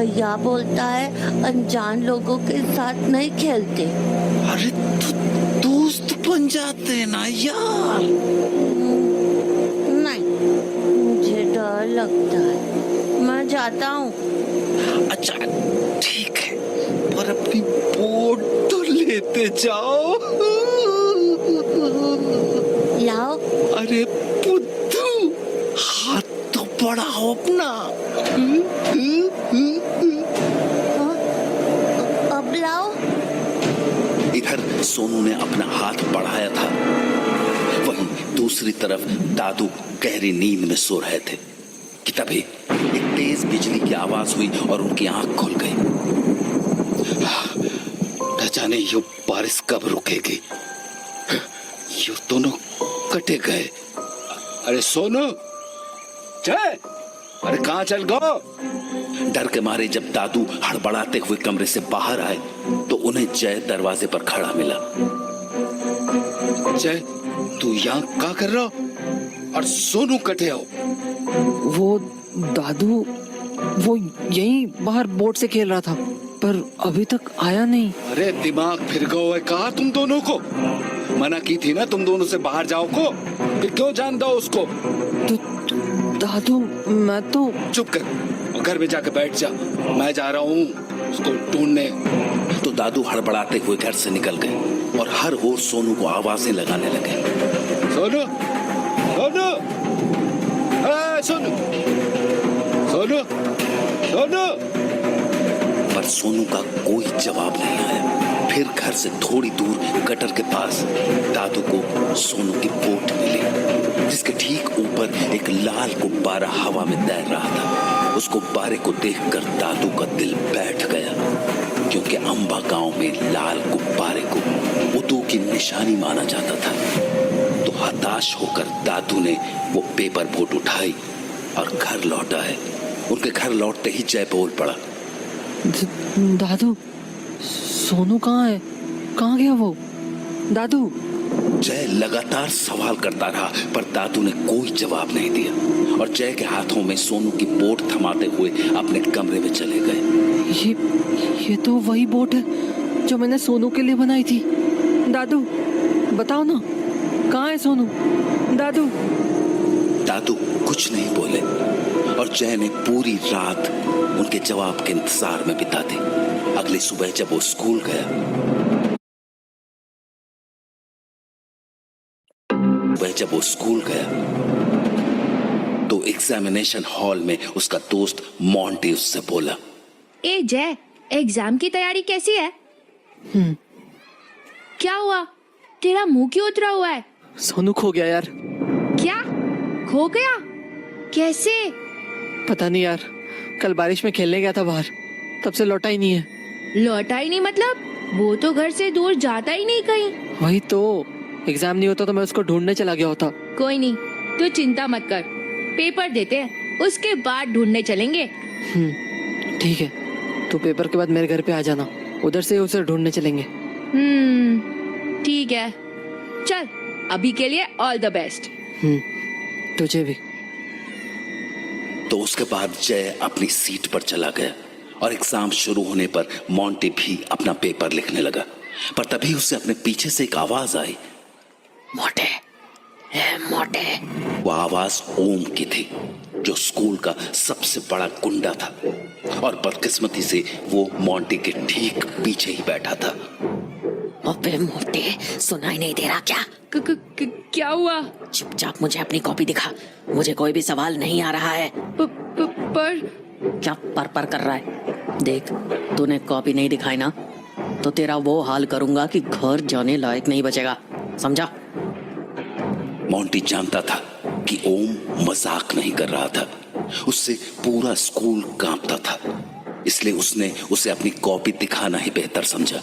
भैया बोलता है अनजान लोगों के साथ नहीं खेलते। अरे तो दोस्त बन जाते हैं ना यार। नहीं, मुझे डर लगता है, मैं जाता हूँ। अच्छा ठीक है, पर अपनी बोट तो लेते जाओ। लाओ। अरे बुद्धू, हाथ तो बढ़ाओ अपना। हाँ, अब लाओ। इधर सोनू ने अपना हाथ बढ़ाया था, वहीं दूसरी तरफ दादू गहरी नींद में सो रहे थे कि तभी एक तेज बिजली की आवाज हुई और उनकी आंख खुल गई। न जाने ये बारिश कब रुकेगी, ये दोनों कटे गए। अरे सोनू, जय, अरे कहाँ चल गो? डर के मारे जब दादू हड़बड़ाते हुए कमरे से बाहर आए तो उन्हें जय दरवाजे पर खड़ा मिला। जय, तू यहाँ क्या कर रहा हो? और सोनू कटे हो? वो दादू, वो यहीं बाहर बोट से खेल रहा था, पर अभी तक आया नहीं। अरे दिमाग फिर गया है कहा तुम दोनों को? मना की थी ना तुम दोनों से बाहर जाओ को, फिर क्यों जान दो उसको? तो दादू, मैं तो... चुप कर, घर में जाकर बैठ जा, मैं जा रहा हूँ उसको ढूंढने। तो दादू हड़बड़ाते हुए घर से निकल गए और हर ओर सोनू को आवाजें लगाने लगे। सोनू, सोनू, सोनू, सोनू, सोनू। पर सोनू का कोई जवाब नहीं आया। फिर घर से थोड़ी दूर गटर के पास दादू को सोनू की बोट मिली, जिसके ठीक ऊपर एक लाल गुब्बारा हवा में तैर रहा था। उस गुब्बारे को देखकर दादू का दिल बैठ गया, क्योंकि अंबा गांव में लाल गुब्बारे को उदू की निशानी माना जाता था। तो हताश होकर दादू ने वो पेपर बोट उठाई और घर लौटा है। उनके घर लौटते ही जय बोल पड़ा, दादू, सोनू कहाँ है? कहाँ गया वो? दादू। जय लगातार सवाल करता रहा, पर दादू ने कोई जवाब नहीं दिया और जय के हाथों में सोनू की बोट थमाते हुए अपने कमरे में चले गए। ये तो वही बोट है जो मैंने सोनू के लिए बनाई थी। दादू, बताओ ना, कहाँ है सोनू? दादू। दादू कुछ नहीं बोले और जय ने पूरी रात उनके जवाब के इंतजार में बिता दी। अगली सुबह जब वो स्कूल गया तो एग्जामिनेशन हॉल में उसका दोस्त मोंटी उससे बोला, ए जय, एग्जाम की तैयारी कैसी है? क्या हुआ? तेरा मुंह क्यों उतरा हुआ है? सोनू खो गया यार। क्या? खो गया? कैसे? पता नहीं यार, कल बारिश में खेलने गया था बाहर, तब से लौटा ही नहीं है। लौटा ही नहीं मतलब? वो तो घर से दूर जाता ही नहीं कहीं। वही तो, एग्जाम नहीं होता तो मैं उसको ढूंढने चला गया होता। कोई नहीं, तू चिंता मत कर, पेपर देते हैं, उसके बाद ढूंढने चलेंगे। ठीक है, तो पेपर के बाद मेरे घर पे आ जाना, उधर से उसे ढूंढने चलेंगे। ठीक है, चल अभी के लिए ऑल द बेस्ट। तुझे भी। तो उसके बाद जय अपनी सीट पर चला गया और एग्जाम शुरू होने पर मोंटी भी अपना पेपर लिखने लगा। पर तभी उसे अपने पीछे से एक आवाज आई, मोटे, मोटे। वो आवाज ओम की थी, जो स्कूल का सबसे बड़ा गुंडा था और बदकिस्मती से वो मोंटी के ठीक पीछे ही बैठा था। अबे मोटे, सुनाई नहीं दे रहा क्या? क्या हुआ? चुपचाप मुझे अपनी कॉपी दिखा, मुझे कोई भी सवाल नहीं आ रहा है। पर क्या पर कर रहा है? देख, तूने कॉपी नहीं दिखाई ना, तो तेरा वो हाल करूंगा कि घर जाने लायक नहीं बचेगा, समझा? मोंटी जानता था कि ओम मजाक नहीं कर रहा था, उससे पूरा स्कूल कांपता था, इसलिए उसने उसे अपनी कॉपी दिखाना ही बेहतर समझा।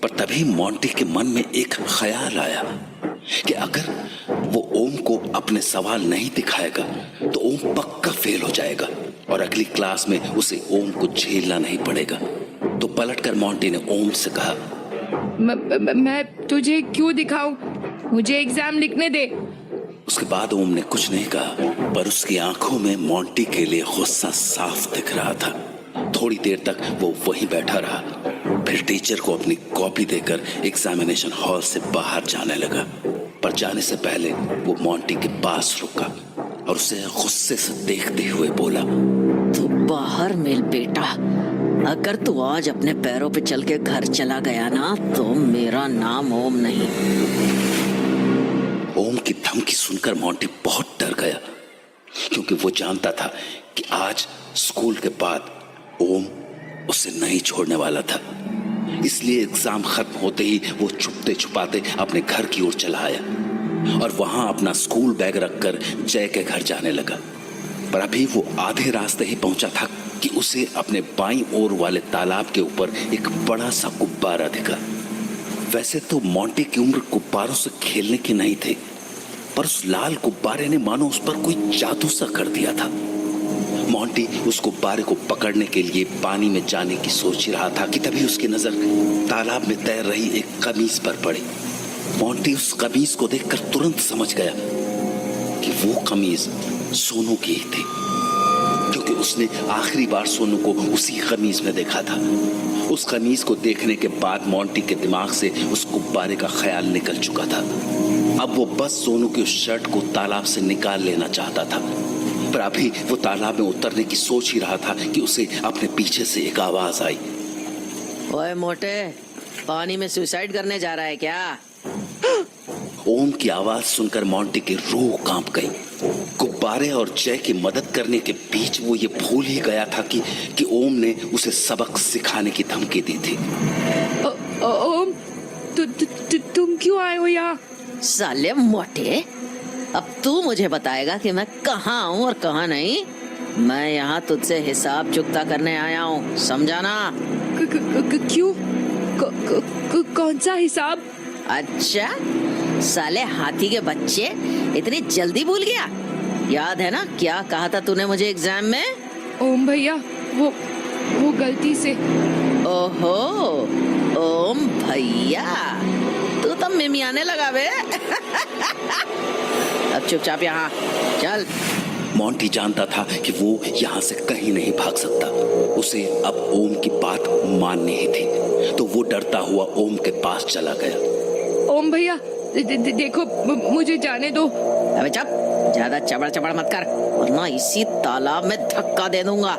पर तभी मोंटी के मन में एक ख्याल आया कि अगर वो ओम को अपने सवाल नहीं दिखाएगा तो ओम पक्का फेल हो जाएगा और अगली क्लास में उसे ओम को झेलना नहीं पड़ेगा। तो पलटकर मोंटी ने ओम से कहा, मैं तुझे क्यों दिखाऊं? मुझे एग्जाम लिखने दे। उसके बाद ओम ने कुछ नहीं कहा, पर उसकी आंखों में मोंटी के लिए गुस्सा साफ दिख रहा था। थोड़ी देर तक वो वहीं बैठा रहा, फिर टीचर को अपनी कॉपी देकर एग्जामिनेशन हॉल से बाहर जाने लगा। पर जाने से पहले वो मोंटी के पास रुका और उसे गुस्से से देखते हुए बोला, तू बाहर मेल बेटा, अगर तू आज अपने पैरों पे चल के घर चला गया ना तो मेरा नाम ओम नहीं। ओम की धमकी सुनकर मोंटी बहुत डर गया, क्योंकि वो जानता था कि आज स्कूल के बाद ओम उसे नहीं छोड़ने वाला था। इसलिए एग्जाम खत्म होते ही वो छुपते छुपाते अपने घर की ओर चला आया और वहां अपना स्कूल बैग रखकर जय के घर जाने लगा। पर अभी वो आधे रास्ते ही पहुंचा था कि उसे अपने बाईं ओर वाले तालाब के ऊपर एक बड़ा सा गुब्बारा दिखा। वैसे तो मोंटी की उम्र गुब्बारों से खेलने की नहीं थी, पर उस लाल गुब्बारे ने मानो उस पर कोई जादू सा कर दिया था। मोंटी उस गुब्बारे को पकड़ने के लिए पानी में जाने की सोच ही रहा था कि तभी उसकी नजर तालाब में तैर रही एक कमीज पर पड़ी। मोंटी उस कमीज को देखकर तुरंत समझ गया कि वो कमीज सोनू की ही थी, क्योंकि उसने आखिरी बार सोनू को उसी कमीज में देखा था। उस कमीज को देखने के बाद मोंटी के दिमाग से उस गुब्बारे का ख्याल निकल चुका था। अब वो बस सोनू की उस शर्ट को तालाब से निकाल लेना चाहता था। पर अभी वो तालाब में उतरने की सोच ही रहा था कि उसे अपने पीछे से एक आवाज आई, ओए मोटे, पानी में सुसाइड करने जा रहा है क्या? ओम की आवाज सुनकर मोंटी की रूह कांप गई। गुब्बारे और जय की मदद करने के बीच वो ये भूल ही गया था कि ओम ने उसे सबक सिखाने की धमकी दी थी। ओम, तुम क्यों आए हो यहाँ? साले मोटे, अब तू मुझे बताएगा कि मैं कहाँ हूँ और कहाँ नहीं। मैं यहाँ तुझसे हिसाब चुकता करने आया हूँ, समझा ना? क्यों? कौन सा हिसाब? अच्छा, साले हाथी के बच्चे, इतनी जल्दी भूल गया? याद है ना क्या कहा था तूने मुझे एग्जाम में? ओम भैया, वो गलती से। ओहो, ओम भैया, तू तो मिमियाने लगा बे। अब चुपचाप यहाँ चल। मोंटी जानता था कि वो यहाँ से कहीं नहीं भाग सकता। उसे अब ओम की बात माननी ही थी, तो वो डरता हुआ ओम के पास चला गया। ओम भैया, देखो, मुझे जाने दो। अबे चुप, ज्यादा चबड़ चबड़ मत कर, वरना इसी तालाब में धक्का दे दूंगा,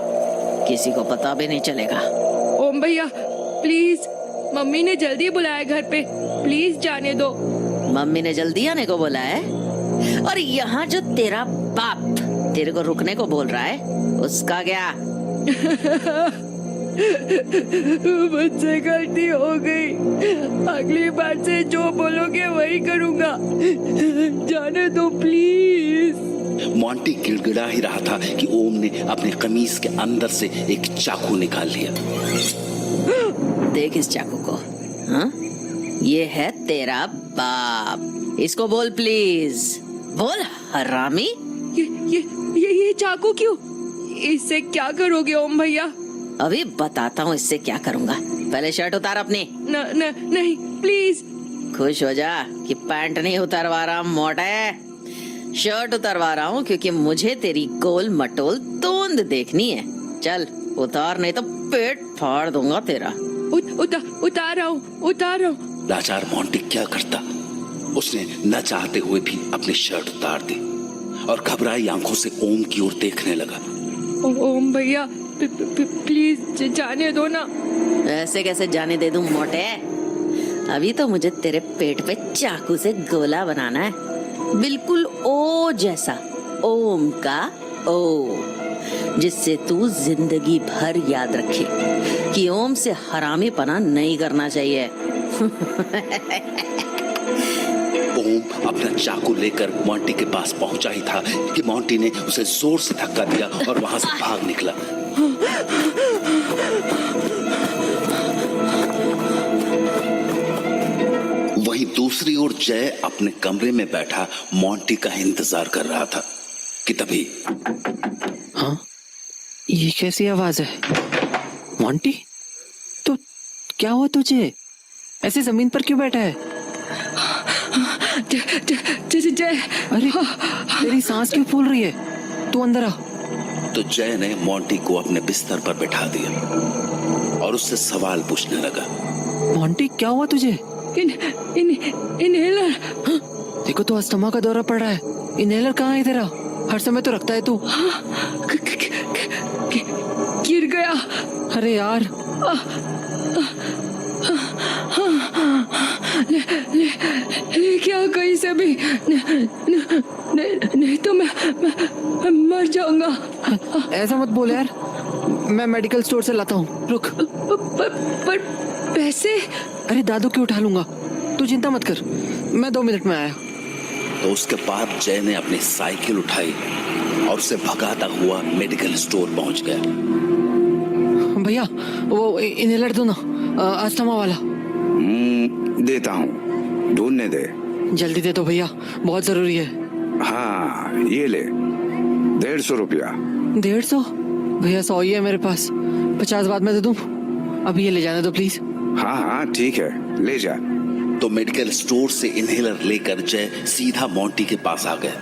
किसी को पता भी नहीं चलेगा। ओम भैया प्लीज, मम्मी ने जल्दी बुलाया घर पे, प्लीज जाने दो। मम्मी ने जल्दी आने को बोला है? और यहाँ जो तेरा बाप तेरे को रुकने को बोल रहा है, उसका क्या? मुझसे गलती हो गई, अगली बार से जो बोलोगे वही करूँगा, जाने दो प्लीज। मोंटी गिड़गिड़ा ही रहा था कि ओम ने अपने कमीज के अंदर से एक चाकू निकाल लिया। देख इस चाकू को, हाँ? ये है तेरा बाप, इसको बोल प्लीज, बोल हरामी। ये चाकू क्यों? इससे क्या करोगे ओम भैया? अभी बताता हूँ इससे क्या करूँगा, पहले शर्ट उतार अपनी। नहीं प्लीज। खुश हो जा कि पैंट नहीं उतरवा रहा मोटे, शर्ट उतरवा रहा हूँ, क्योंकि मुझे तेरी गोल मटोल तोंद देखनी है। चल उतार, नहीं तो पेट फाड़ दूंगा तेरा। उतार रहा हूँ। लाचार मोंटी क्या करता? उसने न चाहते हुए भी अपनी शर्ट उतार दी और घबराई आंखों से ओम की ओर देखने लगा। ओम भैया प्लीज जाने दो ना। ऐसे कैसे जाने दे दूं मोटे? अभी तो मुझे तेरे पेट पे चाकू से गोला बनाना है, बिल्कुल ओ जैसा, ओम का ओ, जिससे तू जिंदगी भर याद रखे कि ओम से हरामीपना नहीं करना चाहिए। ओम अपना चाकू लेकर मोंटी के पास पहुंचा ही था कि मोंटी ने उसे जोर से धक्का दिया और वहां से भाग निकला। वहीं दूसरी ओर जय अपने कमरे में बैठा मोंटी का इंतजार कर रहा था कि तभी, हाँ, ये कैसी आवाज है? मोंटी, तो क्या हुआ तुझे? ऐसे जमीन पर क्यों बैठा है? जय। अरे तेरी सांस क्यों फूल रही है? तू अंदर आ। तो जय ने मोंटी को अपने बिस्तर पर बिठा दिया और उससे सवाल पूछने लगा। मोंटी, क्या हुआ तुझे? इनहेलर। देखो तो अस्थमा का दौरा पड़ रहा है। इनहेलर कहाँ है तेरा? हर समय तो रखता है तू। गिर गया। अरे यार, ले क्या कहीं से भी नहीं तो मैं मर जाऊंगा। ऐसा मत बोल यार, मैं मेडिकल स्टोर से लाता हूँ, रुक। पर पैसे? अरे दादू की उठा लूंगा, तू चिंता मत कर, मैं 2 मिनट में आया। तो उसके बाद जय ने अपनी साइकिल उठाई और उसे भगाता हुआ मेडिकल स्टोर पहुंच गया। भैया वो इनहेलर दो ना, अस्थमा वाला। देता हूँ, ढूंढने दे। जल्दी दे दो भैया, बहुत जरूरी है। हाँ ये ले, 150 रुपया। 150? भैया 100 ही है मेरे पास, 50 बाद में दे दूं। अभी ये ले जाने दो प्लीज। हाँ हाँ ठीक है, ले जा। तो मेडिकल स्टोर से इनहेलर लेकर जय सीधा मोंटी के पास आ गया